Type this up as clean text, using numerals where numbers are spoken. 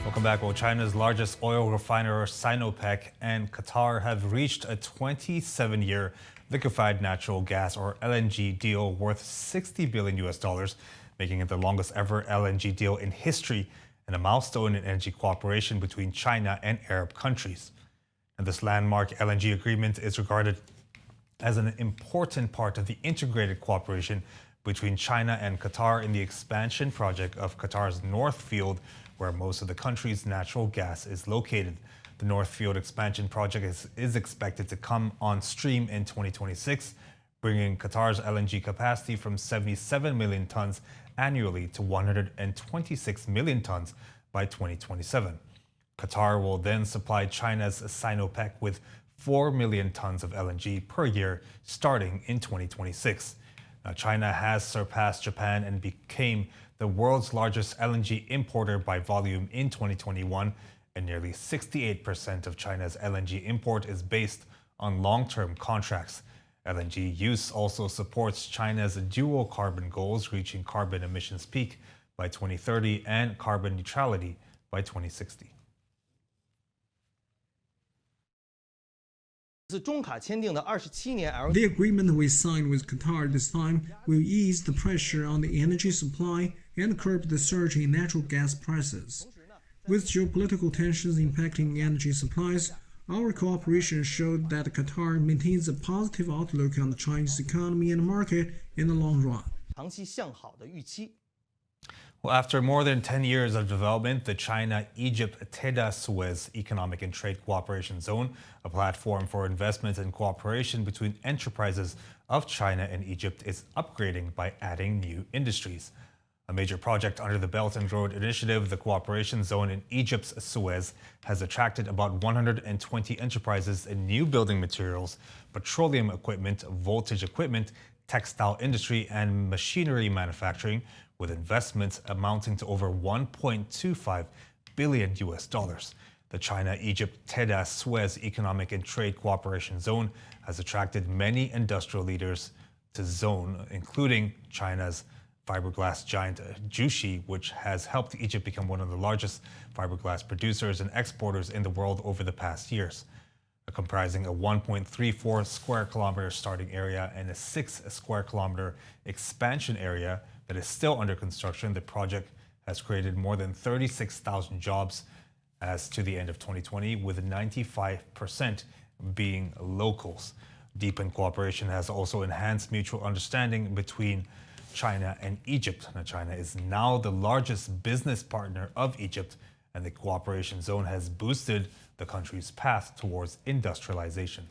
Welcome back. Well, China's largest oil refiner, Sinopec and Qatar, have reached a 27-year liquefied natural gas or LNG deal worth $60 billion, making it the longest ever LNG deal in history and a milestone in energy cooperation between China and Arab countries. And this landmark LNG agreement is regarded as an important part of the integrated cooperation between China and Qatar in the expansion project of Qatar's North Field, where most of the country's natural gas is located. The North Field expansion project is expected to come on stream in 2026, bringing Qatar's LNG capacity from 77 million tons annually to 126 million tons by 2027. Qatar will then supply China's Sinopec with 4 million tons of LNG per year starting in 2026. Now, China has surpassed Japan and became the world's largest LNG importer by volume in 2021, and nearly 68% of China's LNG import is based on long-term contracts. LNG use also supports China's dual carbon goals, reaching carbon emissions peak by 2030 and carbon neutrality by 2060. The agreement we signed with Qatar this time will ease the pressure on the energy supply and curb the surge in natural gas prices. With geopolitical tensions impacting energy supplies, our cooperation showed that Qatar maintains a positive outlook on the Chinese economy and market in the long run. Well, after more than 10 years of development, the China-Egypt Teda Suez Economic and Trade Cooperation Zone, a platform for investment and cooperation between enterprises of China and Egypt, is upgrading by adding new industries. A major project under the Belt and Road Initiative, the Cooperation Zone in Egypt's Suez has attracted about 120 enterprises in new building materials, petroleum equipment, voltage equipment, textile industry, and machinery manufacturing, with investments amounting to over $1.25 billion. The China-Egypt Teda Suez Economic and Trade Cooperation Zone has attracted many industrial leaders to zone, including China's fiberglass giant Jushi, which has helped Egypt become one of the largest fiberglass producers and exporters in the world over the past years. Comprising a 1.34 square kilometer starting area and a 6 square kilometer expansion area that is still under construction, the project has created more than 36,000 jobs as to the end of 2020, with 95% being locals. Deepened cooperation has also enhanced mutual understanding between China and Egypt. Now, China is now the largest business partner of Egypt, and the cooperation zone has boosted the country's path towards industrialization.